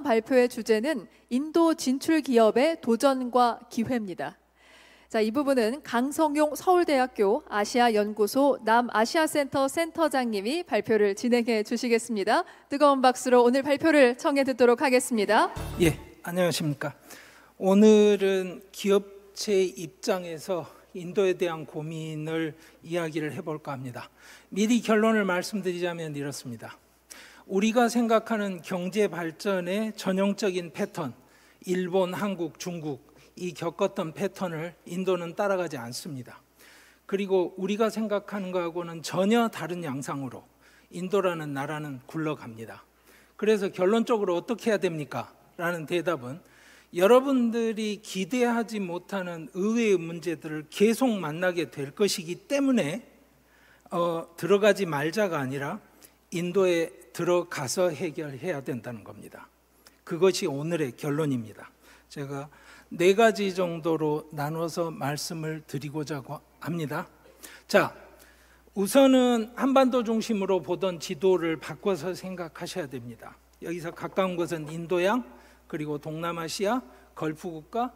발표의 주제는 인도 진출 기업의 도전과 기회입니다. 자, 이 부분은 강성용 서울대학교 아시아연구소 남아시아센터 센터장님이 발표를 진행해 주시겠습니다. 뜨거운 박수로 오늘 발표를 청해 듣도록 하겠습니다. 예, 안녕하십니까. 오늘은 기업체 입장에서 인도에 대한 고민을 이야기를 해볼까 합니다. 미리 결론을 말씀드리자면 이렇습니다. 우리가 생각하는 경제 발전의 전형적인 패턴, 일본, 한국, 중국 이 겪었던 패턴을 인도는 따라가지 않습니다. 그리고 우리가 생각하는 것하고는 전혀 다른 양상으로 인도라는 나라는 굴러갑니다. 그래서 결론적으로 어떻게 해야 됩니까? 라는 대답은 여러분들이 기대하지 못하는 의외의 문제들을 계속 만나게 될 것이기 때문에 들어가지 말자가 아니라 인도에 들어가서 해결해야 된다는 겁니다. 그것이 오늘의 결론입니다. 제가 4가지 정도로 나눠서 말씀을 드리고자 합니다. 자, 우선은 한반도 중심으로 보던 지도를 바꿔서 생각하셔야 됩니다. 여기서 가까운 것은 인도양, 그리고 동남아시아, 걸프국가,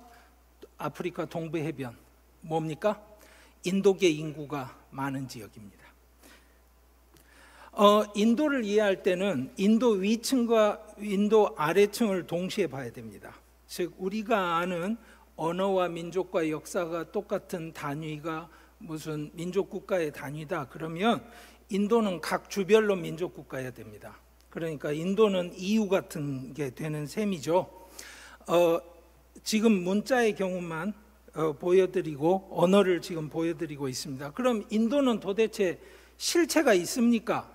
아프리카 동부 해변. 뭡니까? 인도계 인구가 많은 지역입니다. 인도를 이해할 때는 인도 위층과 인도 아래층을 동시에 봐야 됩니다. 즉 우리가 아는 언어와 민족과 역사가 똑같은 단위가 무슨 민족국가의 단위다 그러면 인도는 각 주별로 민족국가여야 됩니다. 그러니까 인도는 EU 같은 게 되는 셈이죠. 지금 문자의 경우만 보여드리고 언어를 지금 보여드리고 있습니다. 그럼 인도는 도대체 실체가 있습니까?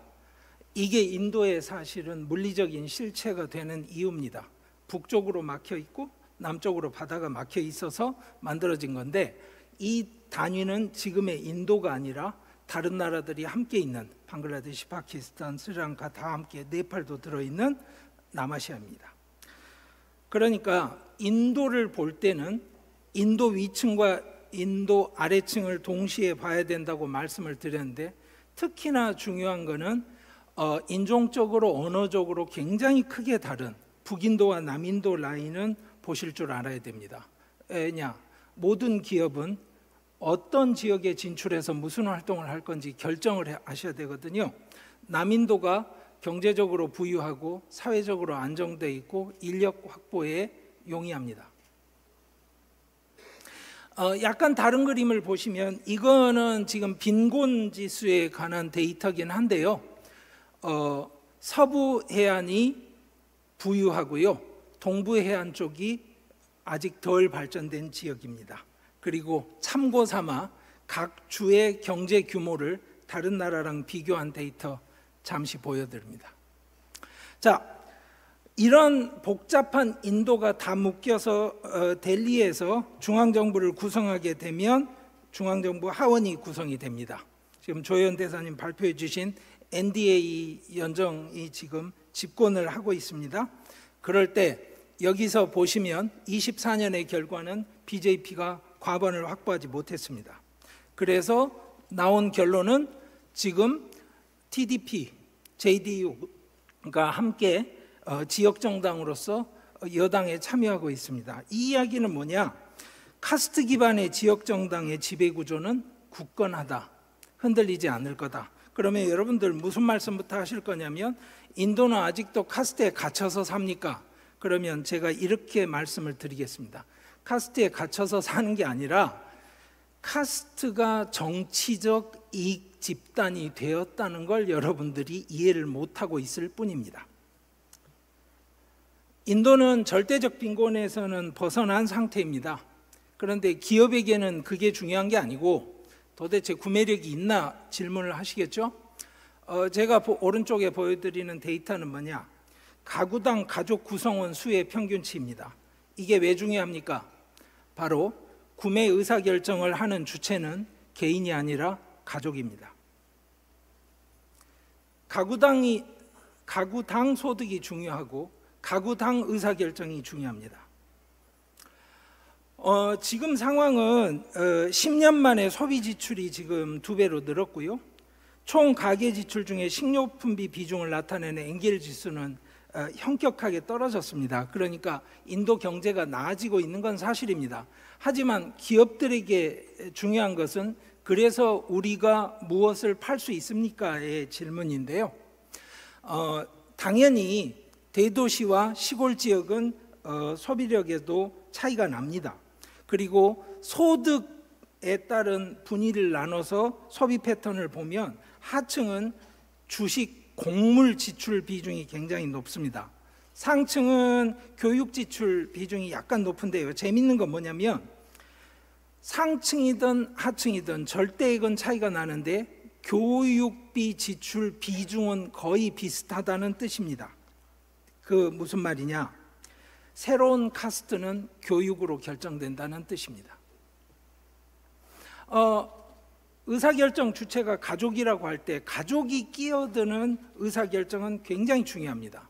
이게 인도의 사실은 물리적인 실체가 되는 이유입니다. 북쪽으로 막혀 있고 남쪽으로 바다가 막혀 있어서 만들어진 건데 이 단위는 지금의 인도가 아니라 다른 나라들이 함께 있는 방글라데시, 파키스탄, 스리랑카 다 함께 네팔도 들어있는 남아시아입니다. 그러니까 인도를 볼 때는 인도 위층과 인도 아래층을 동시에 봐야 된다고 말씀을 드렸는데 특히나 중요한 것은 인종적으로 언어적으로 굉장히 크게 다른 북인도와 남인도 라인은 보실 줄 알아야 됩니다. 왜냐? 모든 기업은 어떤 지역에 진출해서 무슨 활동을 할 건지 결정을 하셔야 되거든요. 남인도가 경제적으로 부유하고 사회적으로 안정되어 있고 인력 확보에 용이합니다. 약간 다른 그림을 보시면 이거는 지금 빈곤 지수에 관한 데이터긴 한데요. 서부 해안이 부유하고요. 동부 해안 쪽이 아직 덜 발전된 지역입니다. 그리고 참고 삼아 각 주의 경제 규모를 다른 나라랑 비교한 데이터 잠시 보여드립니다. 자, 이런 복잡한 인도가 다 묶여서 델리에서 중앙정부를 구성하게 되면 중앙정부 하원이 구성이 됩니다. 지금 조현 대사님 발표해 주신 NDA 연정이 지금 집권을 하고 있습니다. 그럴 때 여기서 보시면 24년의 결과는 BJP가 과반을 확보하지 못했습니다. 그래서 나온 결론은 지금 TDP, JDU가 함께 지역정당으로서 여당에 참여하고 있습니다. 이 이야기는 뭐냐? 카스트 기반의 지역정당의 지배구조는 굳건하다, 흔들리지 않을 거다. 그러면 여러분들 무슨 말씀부터 하실 거냐면 인도는 아직도 카스트에 갇혀서 삽니까? 그러면 제가 이렇게 말씀을 드리겠습니다. 카스트에 갇혀서 사는 게 아니라 카스트가 정치적 이익 집단이 되었다는 걸 여러분들이 이해를 못하고 있을 뿐입니다. 인도는 절대적 빈곤에서는 벗어난 상태입니다. 그런데 기업에게는 그게 중요한 게 아니고 도대체 구매력이 있나 질문을 하시겠죠? 제가 오른쪽에 보여드리는 데이터는 뭐냐? 가구당 가족 구성원 수의 평균치입니다. 이게 왜 중요합니까? 바로 구매 의사결정을 하는 주체는 개인이 아니라 가족입니다. 가구당 소득이 중요하고 가구당 의사결정이 중요합니다. 지금 상황은 10년 만에 소비 지출이 지금 2배로 늘었고요. 총 가계 지출 중에 식료품비 비중을 나타내는 엔겔 지수는 현격하게 떨어졌습니다. 그러니까 인도 경제가 나아지고 있는 건 사실입니다. 하지만 기업들에게 중요한 것은 그래서 우리가 무엇을 팔 수 있습니까의 질문인데요. 당연히 대도시와 시골 지역은 소비력에도 차이가 납니다. 그리고 소득에 따른 분위를 나눠서 소비 패턴을 보면 하층은 주식, 곡물 지출 비중이 굉장히 높습니다. 상층은 교육 지출 비중이 약간 높은데요. 재밌는 건 뭐냐면 상층이든 하층이든 절대액은 차이가 나는데 교육비 지출 비중은 거의 비슷하다는 뜻입니다. 그 무슨 말이냐? 새로운 카스트는 교육으로 결정된다는 뜻입니다. 의사결정 주체가 가족이라고 할 때 가족이 끼어드는 의사결정은 굉장히 중요합니다.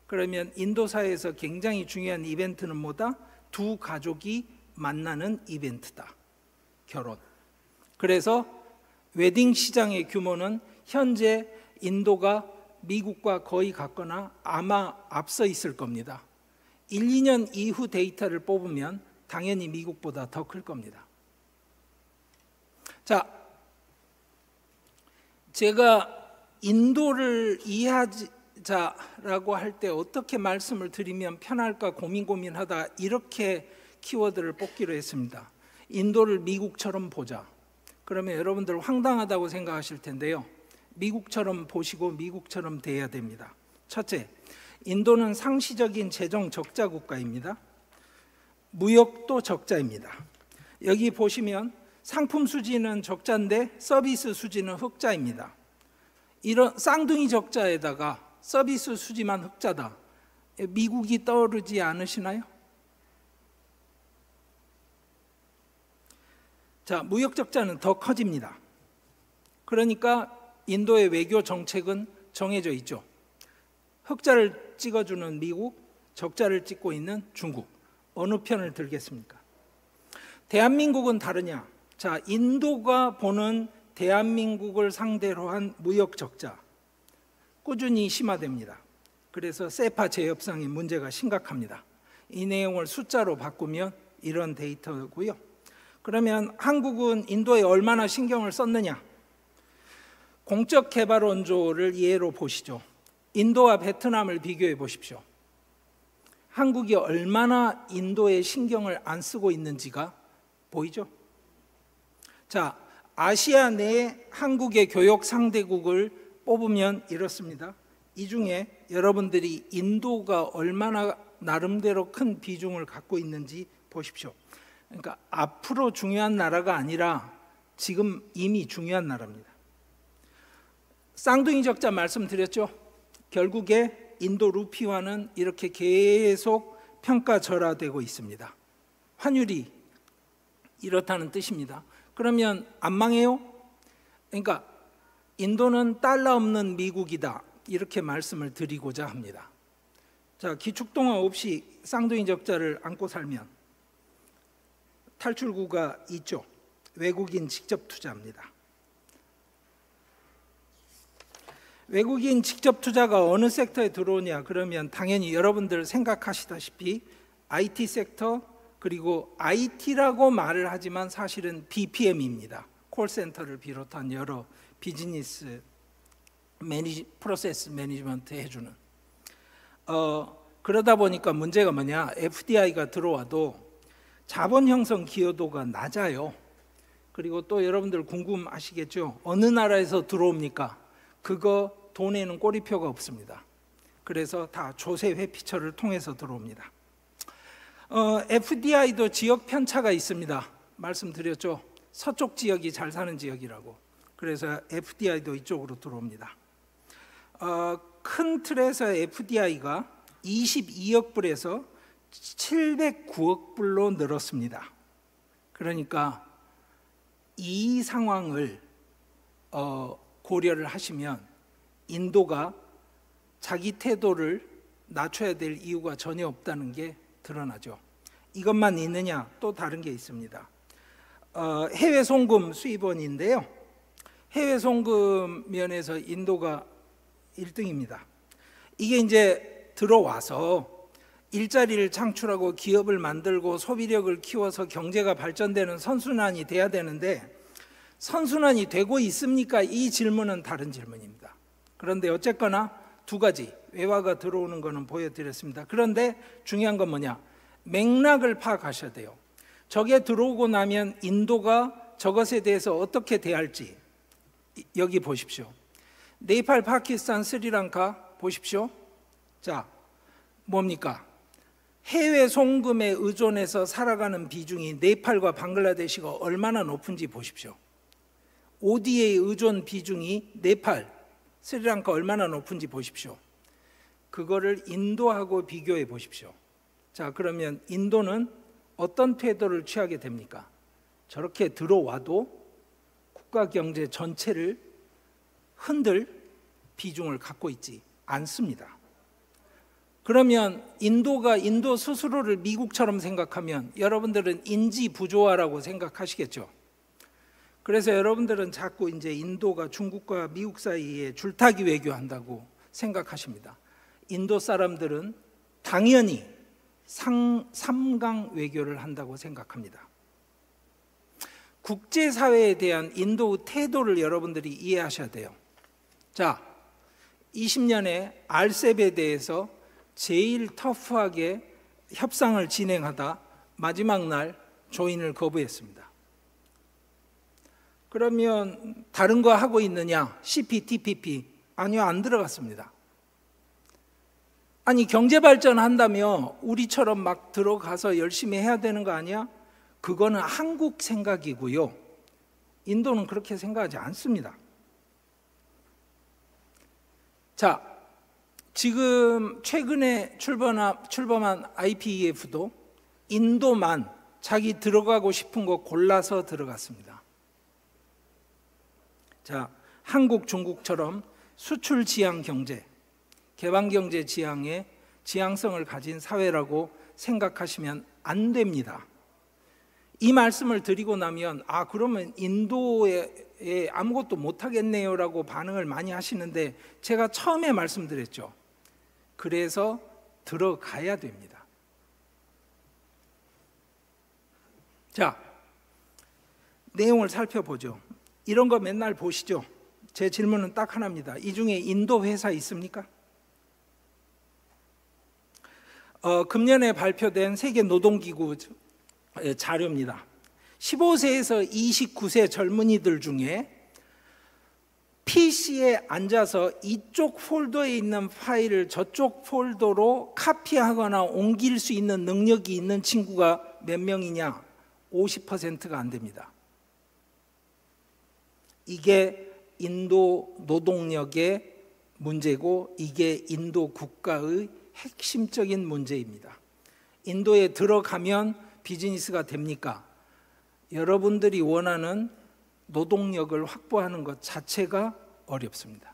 그러면 인도 사회에서 굉장히 중요한 이벤트는 뭐다? 두 가족이 만나는 이벤트다. 결혼. 그래서 웨딩 시장의 규모는 현재 인도가 미국과 거의 같거나 아마 앞서 있을 겁니다. 1, 2년 이후 데이터를 뽑으면 당연히 미국보다 더 클 겁니다. 자, 제가 인도를 이해하자라고 할 때 어떻게 말씀을 드리면 편할까 고민하다 이렇게 키워드를 뽑기로 했습니다. 인도를 미국처럼 보자. 그러면 여러분들 황당하다고 생각하실 텐데요. 미국처럼 보시고 미국처럼 돼야 됩니다. 첫째, 인도는 상시적인 재정 적자 국가입니다. 무역도 적자입니다. 여기 보시면 상품 수지는 적자인데 서비스 수지는 흑자입니다. 이런 쌍둥이 적자에다가 서비스 수지만 흑자다. 미국이 떠오르지 않으시나요? 자, 무역 적자는 더 커집니다. 그러니까 인도의 외교 정책은 정해져 있죠. 흑자를 찍어주는 미국, 적자를 찍고 있는 중국. 어느 편을 들겠습니까? 대한민국은 다르냐? 자, 인도가 보는 대한민국을 상대로 한 무역 적자 꾸준히 심화됩니다. 그래서 세파 재협상의 문제가 심각합니다. 이 내용을 숫자로 바꾸면 이런 데이터고요. 그러면 한국은 인도에 얼마나 신경을 썼느냐? 공적 개발 원조를 예로 보시죠. 인도와 베트남을 비교해 보십시오. 한국이 얼마나 인도에 신경을 안 쓰고 있는지가 보이죠? 자, 아시아 내 한국의 교역 상대국을 뽑으면 이렇습니다. 이 중에 여러분들이 인도가 얼마나 나름대로 큰 비중을 갖고 있는지 보십시오. 그러니까 앞으로 중요한 나라가 아니라 지금 이미 중요한 나라입니다. 쌍둥이 적자 말씀드렸죠. 결국에 인도 루피화는 이렇게 계속 평가절하되고 있습니다. 환율이 이렇다는 뜻입니다. 그러면 안 망해요? 그러니까 인도는 달러 없는 미국이다. 이렇게 말씀을 드리고자 합니다. 자, 기축통화 없이 쌍둥이 적자를 안고 살면 탈출구가 있죠. 외국인 직접 투자입니다. 외국인 직접 투자가 어느 섹터에 들어오냐 그러면 당연히 여러분들 생각하시다시피 IT 섹터 그리고 IT라고 말을 하지만 사실은 BPM입니다. 콜센터를 비롯한 여러 비즈니스 프로세스 매니지먼트 해주는 그러다 보니까 문제가 뭐냐 FDI가 들어와도 자본 형성 기여도가 낮아요. 그리고 또 여러분들 궁금하시겠죠. 어느 나라에서 들어옵니까? 그거 돈에는 꼬리표가 없습니다. 그래서 다 조세 회피처를 통해서 들어옵니다. FDI도 지역 편차가 있습니다. 말씀드렸죠. 서쪽 지역이 잘 사는 지역이라고. 그래서 FDI도 이쪽으로 들어옵니다. 큰 틀에서 FDI가 22억 불에서 709억 불로 늘었습니다. 그러니까 이 상황을 고려를 하시면 인도가 자기 태도를 낮춰야 될 이유가 전혀 없다는 게 드러나죠. 이것만 있느냐? 또 다른 게 있습니다. 해외 송금 수입원인데요. 해외 송금 면에서 인도가 1등입니다. 이게 이제 들어와서 일자리를 창출하고 기업을 만들고 소비력을 키워서 경제가 발전되는 선순환이 돼야 되는데 선순환이 되고 있습니까? 이 질문은 다른 질문입니다. 그런데 어쨌거나 두 가지 외화가 들어오는 거는 보여드렸습니다. 그런데 중요한 건 뭐냐? 맥락을 파악하셔야 돼요. 저게 들어오고 나면 인도가 저것에 대해서 어떻게 대할지 여기 보십시오. 네팔, 파키스탄, 스리랑카 보십시오. 자, 뭡니까? 해외 송금에 의존해서 살아가는 비중이 네팔과 방글라데시가 얼마나 높은지 보십시오. ODA 의존 비중이 네팔, 스리랑카 얼마나 높은지 보십시오. 그거를 인도하고 비교해 보십시오. 자, 그러면 인도는 어떤 태도를 취하게 됩니까? 저렇게 들어와도 국가 경제 전체를 흔들 비중을 갖고 있지 않습니다. 그러면 인도가 인도 스스로를 미국처럼 생각하면 여러분들은 인지 부조화라고 생각하시겠죠. 그래서 여러분들은 자꾸 이제 인도가 중국과 미국 사이에 줄타기 외교한다고 생각하십니다. 인도 사람들은 당연히 삼강 외교를 한다고 생각합니다. 국제사회에 대한 인도의 태도를 여러분들이 이해하셔야 돼요. 자, 20년에 RCEP에 대해서 제일 터프하게 협상을 진행하다 마지막 날 조인을 거부했습니다. 그러면 다른 거 하고 있느냐? CPTPP 아니요, 안 들어갔습니다. 아니 경제 발전한다며 우리처럼 막 들어가서 열심히 해야 되는 거 아니야? 그거는 한국 생각이고요. 인도는 그렇게 생각하지 않습니다. 자, 지금 최근에 출범한 IPEF도 인도만 자기 들어가고 싶은 거 골라서 들어갔습니다. 자, 한국, 중국처럼 수출 지향 경제, 개방 경제 지향의 지향성을 가진 사회라고 생각하시면 안 됩니다. 이 말씀을 드리고 나면 그러면 인도에 아무것도 못하겠네요 라고 반응을 많이 하시는데 제가 처음에 말씀드렸죠. 그래서 들어가야 됩니다. 자, 내용을 살펴보죠. 이런 거 맨날 보시죠. 제 질문은 딱 하나입니다. 이 중에 인도 회사 있습니까? 금년에 발표된 세계노동기구 자료입니다. 15세에서 29세 젊은이들 중에 PC에 앉아서 이쪽 폴더에 있는 파일을 저쪽 폴더로 카피하거나 옮길 수 있는 능력이 있는 친구가 몇 명이냐? 50%가 안 됩니다. 이게 인도 노동력의 문제고 이게 인도 국가의 핵심적인 문제입니다. 인도에 들어가면 비즈니스가 됩니까? 여러분들이 원하는 노동력을 확보하는 것 자체가 어렵습니다.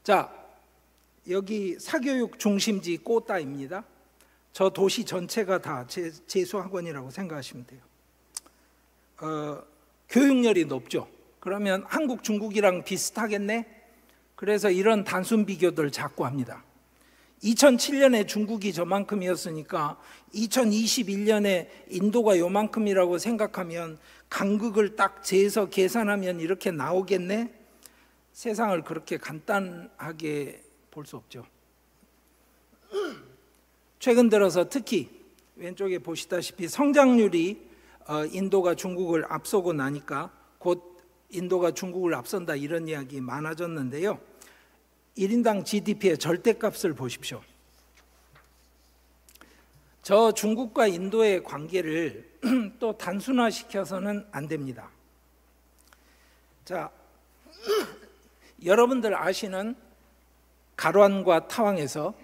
자, 여기 사교육 중심지 꼬따입니다. 저 도시 전체가 다 재수학원이라고 생각하시면 돼요. 교육열이 높죠. 그러면 한국, 중국이랑 비슷하겠네? 그래서 이런 단순 비교들 자꾸 합니다. 2007년에 중국이 저만큼이었으니까 2021년에 인도가 요만큼이라고 생각하면 간극을 딱 재서 계산하면 이렇게 나오겠네? 세상을 그렇게 간단하게 볼 수 없죠. 최근 들어서 특히 왼쪽에 보시다시피 성장률이 인도가 중국을 앞서고 나니까 곧 인도가 중국을 앞선다 이런 이야기 많아졌는데요. 1인당 GDP의 절대값을 보십시오. 저 중국과 인도의 관계를 또 단순화시켜서는 안 됩니다. 자, 여러분들 아시는 가란과 타왕에서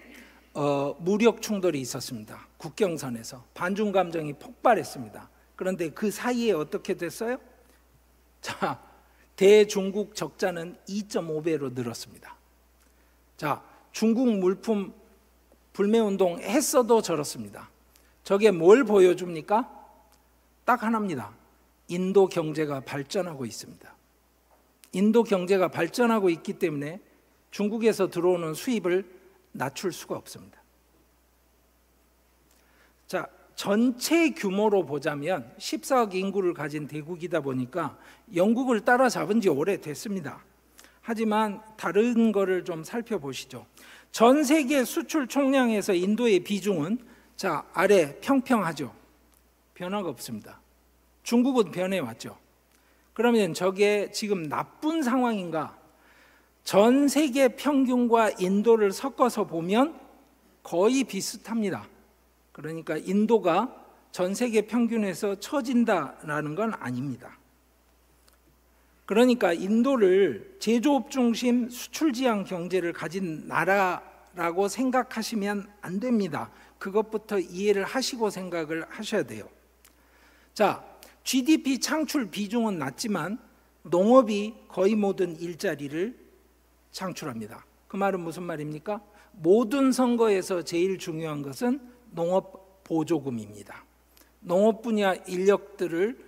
무력 충돌이 있었습니다. 국경선에서 반중 감정이 폭발했습니다. 그런데 그 사이에 어떻게 됐어요? 자, 대중국 적자는 2.5배로 늘었습니다. 자, 중국 물품 불매운동 했어도 저렇습니다. 저게 뭘 보여줍니까? 딱 하나입니다. 인도 경제가 발전하고 있습니다. 인도 경제가 발전하고 있기 때문에 중국에서 들어오는 수입을 낮출 수가 없습니다. 자, 전체 규모로 보자면 14억 인구를 가진 대국이다 보니까 영국을 따라잡은 지 오래됐습니다. 하지만 다른 거를 좀 살펴보시죠. 전 세계 수출 총량에서 인도의 비중은 자, 아래 평평하죠. 변화가 없습니다. 중국은 변해왔죠. 그러면 저게 지금 나쁜 상황인가? 전 세계 평균과 인도를 섞어서 보면 거의 비슷합니다. 그러니까 인도가 전 세계 평균에서 처진다라는 건 아닙니다. 그러니까 인도를 제조업 중심 수출 지향 경제를 가진 나라라고 생각하시면 안 됩니다. 그것부터 이해를 하시고 생각을 하셔야 돼요. 자, GDP 창출 비중은 낮지만 농업이 거의 모든 일자리를 창출합니다. 그 말은 무슨 말입니까? 모든 선거에서 제일 중요한 것은 농업 보조금입니다. 농업 분야 인력들을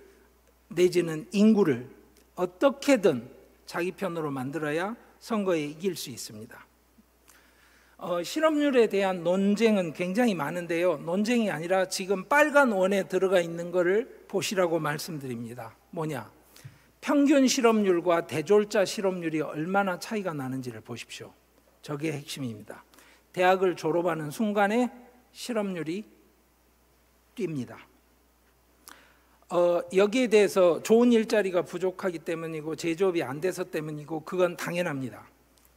내지는 인구를 어떻게든 자기 편으로 만들어야 선거에 이길 수 있습니다. 실업률에 대한 논쟁은 굉장히 많은데요. 논쟁이 아니라 지금 빨간 원에 들어가 있는 것을 보시라고 말씀드립니다. 뭐냐? 평균 실업률과 대졸자 실업률이 얼마나 차이가 나는지를 보십시오. 저게 핵심입니다. 대학을 졸업하는 순간에 실업률이 뜁니다. 여기에 대해서 좋은 일자리가 부족하기 때문이고 제조업이 안 돼서 때문이고 그건 당연합니다.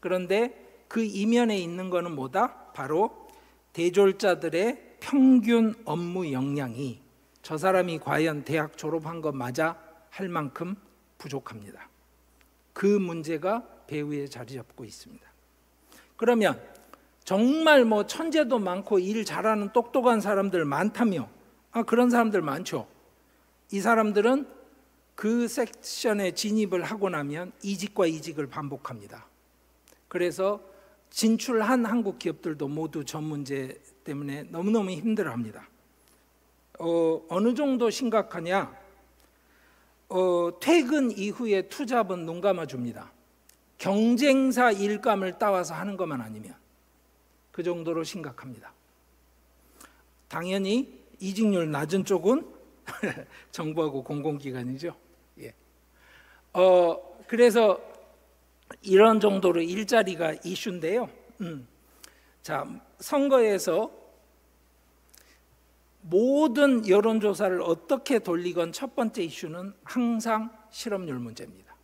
그런데 그 이면에 있는 것은 뭐다? 바로 대졸자들의 평균 업무 역량이 저 사람이 과연 대학 졸업한 거 맞아 할 만큼 부족합니다. 그 문제가 배후에 자리 잡고 있습니다. 그러면 정말 뭐 천재도 많고 일 잘하는 똑똑한 사람들 많다며? 그런 사람들 많죠. 이 사람들은 그 섹션에 진입을 하고 나면 이직과 이직을 반복합니다. 그래서 진출한 한국 기업들도 모두 저 문제 때문에 너무너무 힘들어합니다. 어느 정도 심각하냐? 퇴근 이후에 투잡은 눈 감아줍니다. 경쟁사 일감을 따와서 하는 것만 아니면 그 정도로 심각합니다. 당연히 이직률 낮은 쪽은 정부하고 공공기관이죠. 예. 그래서 이런 정도로 일자리가 이슈인데요. 자, 선거에서 모든 여론조사를 어떻게 돌리건 첫 번째 이슈는 항상 실업률 문제입니다.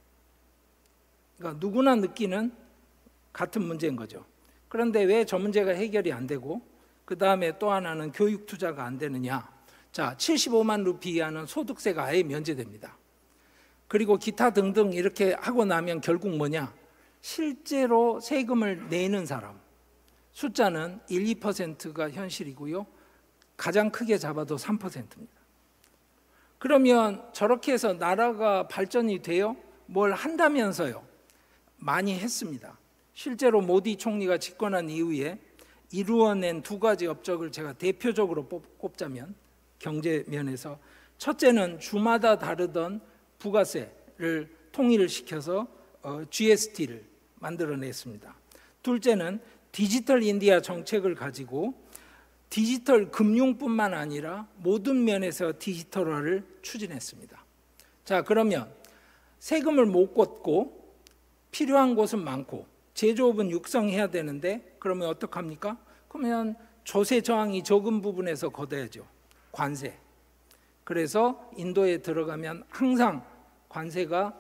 그러니까 누구나 느끼는 같은 문제인 거죠. 그런데 왜 저 문제가 해결이 안 되고 그 다음에 또 하나는 교육 투자가 안 되느냐? 자, 75만 루피 이하는 소득세가 아예 면제됩니다. 그리고 기타 등등 이렇게 하고 나면 결국 뭐냐? 실제로 세금을 내는 사람 숫자는 1, 2%가 현실이고요. 가장 크게 잡아도 3%입니다. 그러면 저렇게 해서 나라가 발전이 돼요? 뭘 한다면서요? 많이 했습니다. 실제로 모디 총리가 집권한 이후에 이루어낸 두 가지 업적을 제가 대표적으로 꼽자면 경제 면에서 첫째는 주마다 다르던 부가세를 통일을 시켜서 GST를 만들어냈습니다. 둘째는 디지털 인디아 정책을 가지고 디지털 금융뿐만 아니라 모든 면에서 디지털화를 추진했습니다. 자, 그러면 세금을 못 걷고 필요한 곳은 많고 제조업은 육성해야 되는데 그러면 어떡합니까? 그러면 조세 저항이 적은 부분에서 걷어야죠. 관세. 그래서 인도에 들어가면 항상 관세가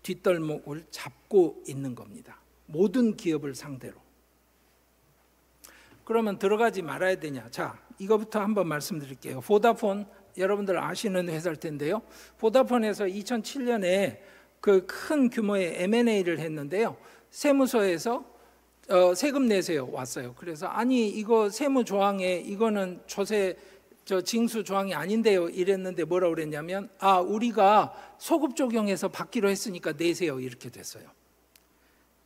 뒷덜목을 잡고 있는 겁니다. 모든 기업을 상대로. 그러면 들어가지 말아야 되냐? 자, 이거부터 한번 말씀드릴게요. 보다폰 여러분들 아시는 회사일 텐데요. 보다폰에서 2007년에 그 큰 규모의 M&A를 했는데요. 세무서에서 세금 내세요 왔어요. 그래서 아니 이거 세무 조항에 이거는 조세 징수 조항이 아닌데요 이랬는데 뭐라고 그랬냐면 우리가 소급 적용해서 받기로 했으니까 내세요 이렇게 됐어요.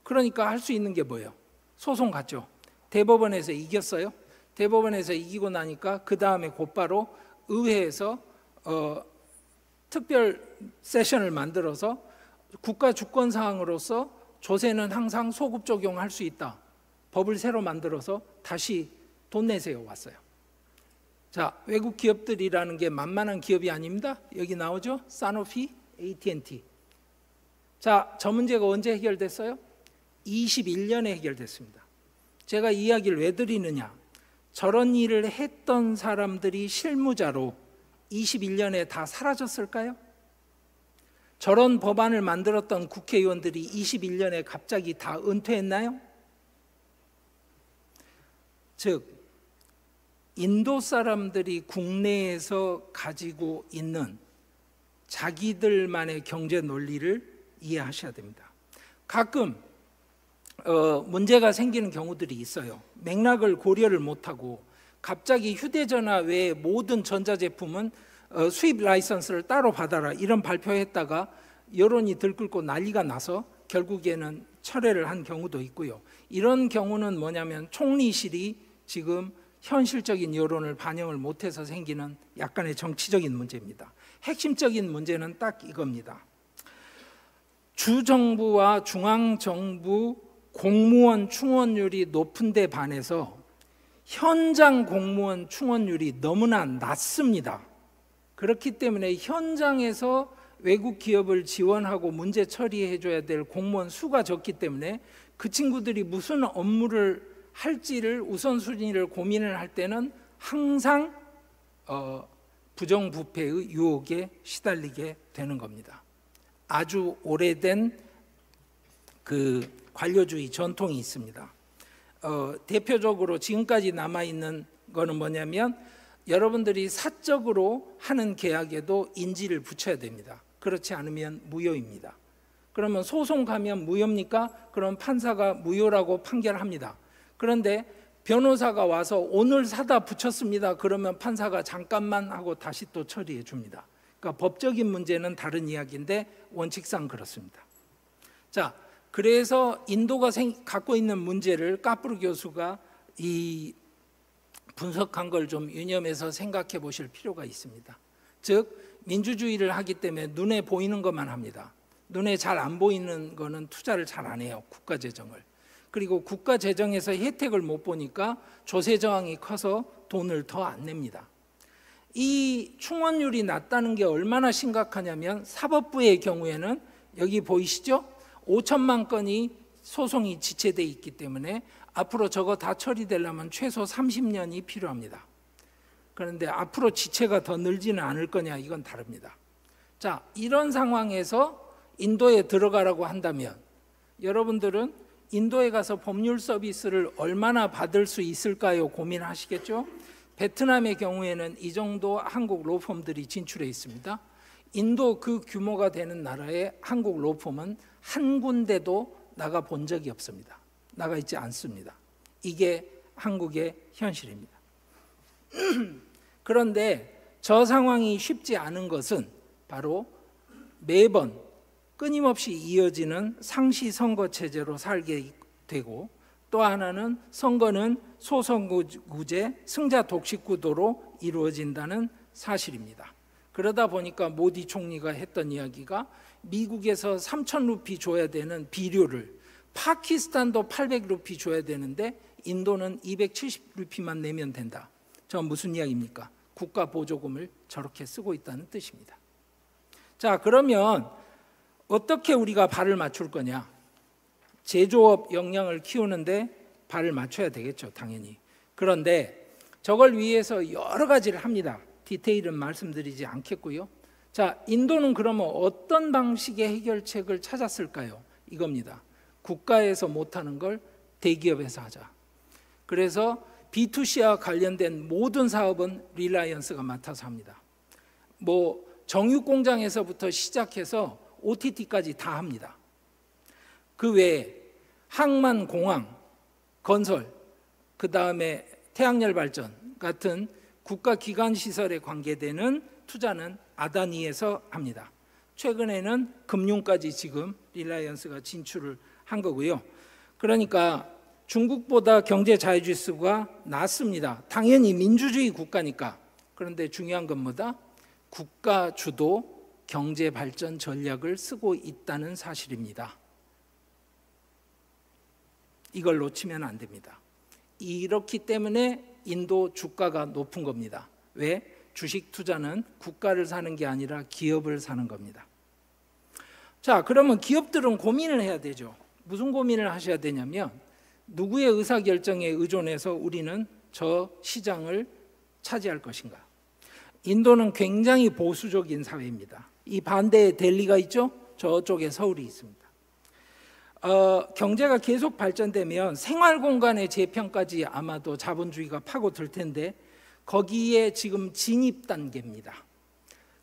그러니까 할 수 있는 게 뭐예요? 소송 갔죠. 대법원에서 이겼어요. 대법원에서 이기고 나니까 그 다음에 곧바로 의회에서 특별 세션을 만들어서 국가 주권 사항으로서 조세는 항상 소급 적용할 수 있다. 법을 새로 만들어서 다시 돈 내세요 왔어요. 자, 외국 기업들이라는 게 만만한 기업이 아닙니다. 여기 나오죠? 사노피, AT&T. 자, 저 문제가 언제 해결됐어요? 21년에 해결됐습니다. 제가 이 이야기를 왜 드리느냐? 저런 일을 했던 사람들이 실무자로 21년에 다 사라졌을까요? 저런 법안을 만들었던 국회의원들이 21년에 갑자기 다 은퇴했나요? 즉, 인도 사람들이 국내에서 가지고 있는 자기들만의 경제 논리를 이해하셔야 됩니다. 가끔 문제가 생기는 경우들이 있어요. 맥락을 고려를 못하고 갑자기 휴대전화 외에 모든 전자제품은 수입 라이선스를 따로 받아라 이런 발표했다가 여론이 들끓고 난리가 나서 결국에는 철회를 한 경우도 있고요. 이런 경우는 뭐냐면 총리실이 지금 현실적인 여론을 반영을 못해서 생기는 약간의 정치적인 문제입니다. 핵심적인 문제는 딱 이겁니다. 주정부와 중앙정부 공무원 충원율이 높은 데 반해서 현장 공무원 충원율이 너무나 낮습니다. 그렇기 때문에 현장에서 외국 기업을 지원하고 문제 처리해줘야 될 공무원 수가 적기 때문에 그 친구들이 무슨 업무를 할지를 우선순위를 고민을 할 때는 항상 부정부패의 유혹에 시달리게 되는 겁니다. 아주 오래된 그 관료주의 전통이 있습니다. 대표적으로 지금까지 남아있는 거는 뭐냐면 여러분들이 사적으로 하는 계약에도 인지를 붙여야 됩니다. 그렇지 않으면 무효입니다. 그러면 소송 가면 무효입니까? 그럼 판사가 무효라고 판결합니다. 그런데 변호사가 와서 오늘 사다 붙였습니다. 그러면 판사가 잠깐만 하고 다시 또 처리해 줍니다. 그러니까 법적인 문제는 다른 이야기인데 원칙상 그렇습니다. 자, 그래서 인도가 갖고 있는 문제를 까프르 교수가 이 분석한 걸 좀 유념해서 생각해 보실 필요가 있습니다. 즉 민주주의를 하기 때문에 눈에 보이는 것만 합니다. 눈에 잘 안 보이는 거는 투자를 잘 안 해요. 국가 재정을. 그리고 국가 재정에서 혜택을 못 보니까 조세 저항이 커서 돈을 더 안 냅니다. 이 충원율이 낮다는 게 얼마나 심각하냐면 사법부의 경우에는 여기 보이시죠? 5천만 건이 소송이 지체돼 있기 때문에 앞으로 저거 다 처리되려면 최소 30년이 필요합니다. 그런데 앞으로 지체가 더 늘지는 않을 거냐, 이건 다릅니다. 자, 이런 상황에서 인도에 들어가라고 한다면 여러분들은 인도에 가서 법률 서비스를 얼마나 받을 수 있을까요? 고민하시겠죠? 베트남의 경우에는 이 정도 한국 로펌들이 진출해 있습니다. 인도 그 규모가 되는 나라의 한국 로펌은 한 군데도 나가 본 적이 없습니다. 나가 있지 않습니다. 이게 한국의 현실입니다. 그런데 저 상황이 쉽지 않은 것은 바로 매번 끊임없이 이어지는 상시 선거 체제로 살게 되고, 또 하나는 선거는 소선거구제 승자 독식 구도로 이루어진다는 사실입니다. 그러다 보니까 모디 총리가 했던 이야기가 미국에서 3,000 루피 줘야 되는 비료를 파키스탄도 800 루피 줘야 되는데 인도는 270 루피만 내면 된다. 저 무슨 이야기입니까? 국가 보조금을 저렇게 쓰고 있다는 뜻입니다. 자, 그러면 어떻게 우리가 발을 맞출 거냐? 제조업 역량을 키우는데 발을 맞춰야 되겠죠, 당연히. 그런데 저걸 위해서 여러 가지를 합니다. 디테일은 말씀드리지 않겠고요. 자, 인도는 그러면 어떤 방식의 해결책을 찾았을까요? 이겁니다. 국가에서 못하는 걸 대기업에서 하자. 그래서 B2C와 관련된 모든 사업은 리라이언스가 맡아서 합니다. 뭐 정육 공장에서부터 시작해서 OTT까지 다 합니다. 그 외에 항만, 공항, 건설, 그 다음에 태양열 발전 같은 국가 기관 시설에 관계되는 투자는 아다니에서 합니다. 최근에는 금융까지 지금 리라이언스가 진출을 한 거고요. 그러니까 중국보다 경제 자유지수가 낮습니다. 당연히 민주주의 국가니까. 그런데 중요한 건 뭐다? 국가 주도 경제 발전 전략을 쓰고 있다는 사실입니다. 이걸 놓치면 안 됩니다. 이렇기 때문에 인도 주가가 높은 겁니다. 왜? 주식 투자는 국가를 사는 게 아니라 기업을 사는 겁니다. 자, 그러면 기업들은 고민을 해야 되죠. 무슨 고민을 하셔야 되냐면, 누구의 의사결정에 의존해서 우리는 저 시장을 차지할 것인가. 인도는 굉장히 보수적인 사회입니다. 이 반대에 델리가 있죠. 저쪽에 서울이 있습니다. 경제가 계속 발전되면 생활공간의 재편까지 아마도 자본주의가 파고들 텐데, 거기에 지금 진입 단계입니다.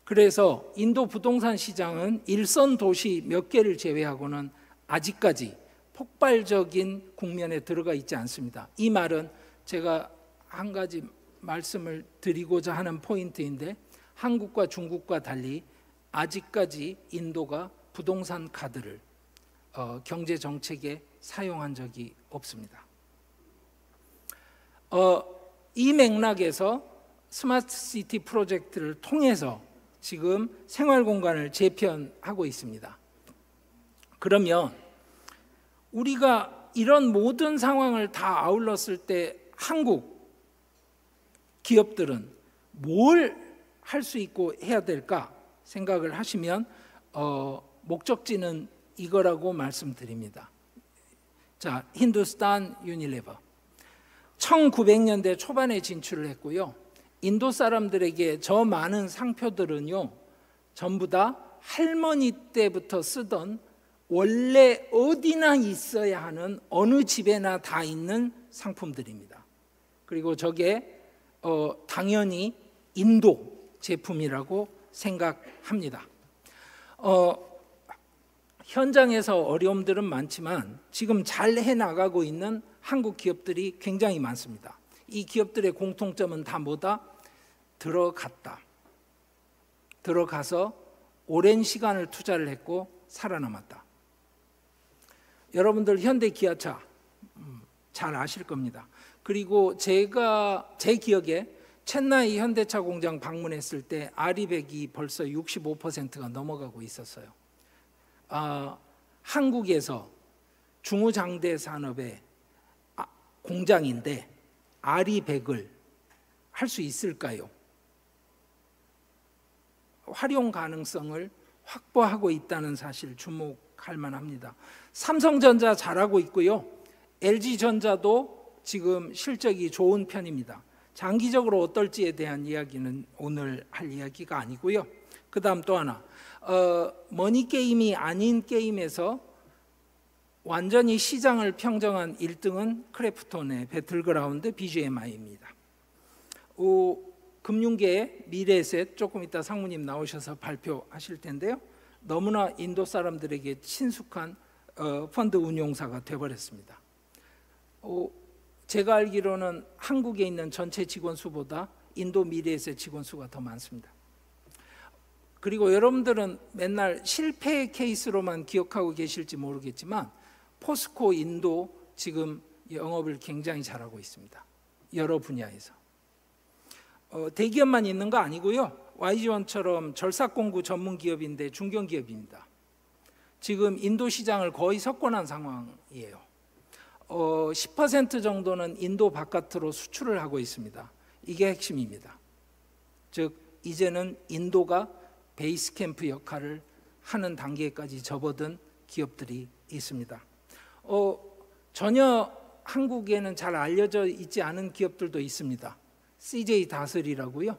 그래서 인도 부동산 시장은 일선 도시 몇 개를 제외하고는 아직까지 폭발적인 국면에 들어가 있지 않습니다. 이 말은 제가 한 가지 말씀을 드리고자 하는 포인트인데, 한국과 중국과 달리 아직까지 인도가 부동산 카드를 경제 정책에 사용한 적이 없습니다. 이 맥락에서 스마트 시티 프로젝트를 통해서 지금 생활 공간을 재편하고 있습니다. 그러면 우리가 이런 모든 상황을 다 아울렀을 때 한국 기업들은 뭘 할 수 있고 해야 될까 생각을 하시면 목적지는 이거라고 말씀드립니다. 자, 힌두스탄 유니레버 1900년대 초반에 진출을 했고요. 인도 사람들에게 저 많은 상표들은요, 전부 다 할머니 때부터 쓰던, 원래 어디나 있어야 하는, 어느 집에나 다 있는 상품들입니다. 그리고 저게 당연히 인도 제품이라고 생각합니다. 현장에서 어려움들은 많지만 지금 잘 해나가고 있는 한국 기업들이 굉장히 많습니다. 이 기업들의 공통점은 다 뭐다? 들어가서 오랜 시간을 투자를 했고 살아남았다. 여러분들 현대 기아차 잘 아실 겁니다. 그리고 제가 제 기억에 첸나이 현대차 공장 방문했을 때 아리백이 벌써 65%가 넘어가고 있었어요. 한국에서 중후장대 산업의 공장인데 아리백을 할 수 있을까요? 활용 가능성을 확보하고 있다는 사실 주목할 만합니다. 삼성전자 잘하고 있고요. LG전자도 지금 실적이 좋은 편입니다. 장기적으로 어떨지에 대한 이야기는 오늘 할 이야기가 아니고요. 그 다음 또 하나, 머니게임이 아닌 게임에서 완전히 시장을 평정한 1등은 크래프톤의 배틀그라운드 BGMI입니다. 금융계의 미래에셋, 조금 이따 상무님 나오셔서 발표하실 텐데요. 너무나 인도 사람들에게 친숙한 펀드 운용사가 되어버렸습니다. 제가 알기로는 한국에 있는 전체 직원 수보다 인도 미래에셋 직원 수가 더 많습니다. 그리고 여러분들은 맨날 실패 케이스로만 기억하고 계실지 모르겠지만 포스코 인도 지금 영업을 굉장히 잘하고 있습니다. 여러 분야에서. 대기업만 있는 거 아니고요. YG원처럼 절삭공구 전문 기업인데 중견기업입니다. 지금 인도 시장을 거의 석권한 상황이에요. 10% 정도는 인도 바깥으로 수출을 하고 있습니다. 이게 핵심입니다. 즉 이제는 인도가 베이스 캠프 역할을 하는 단계까지 접어든 기업들이 있습니다. 전혀 한국에는 잘 알려져 있지 않은 기업들도 있습니다. CJ 다슬이라고요.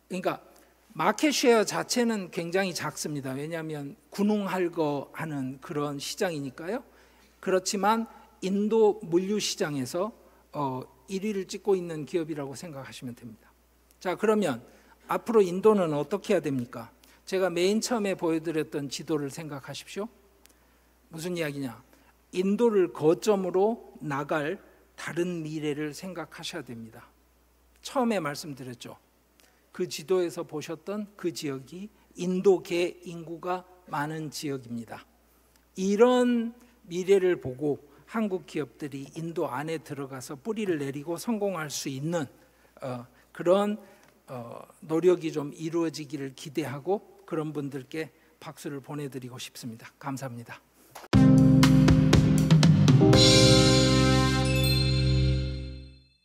그러니까 마켓 쉐어 자체는 굉장히 작습니다. 왜냐하면 군웅할거 하는 그런 시장이니까요. 그렇지만 인도 물류 시장에서 1위를 찍고 있는 기업이라고 생각하시면 됩니다. 자, 그러면 앞으로 인도는 어떻게 해야 됩니까? 제가 맨 처음에 보여드렸던 지도를 생각하십시오. 무슨 이야기냐? 인도를 거점으로 나갈 다른 미래를 생각하셔야 됩니다. 처음에 말씀드렸죠. 그 지도에서 보셨던 그 지역이 인도계 인구가 많은 지역입니다. 이런 미래를 보고 한국 기업들이 인도 안에 들어가서 뿌리를 내리고 성공할 수 있는 그런 노력이 좀 이루어지기를 기대하고 그런 분들께 박수를 보내드리고 싶습니다. 감사합니다.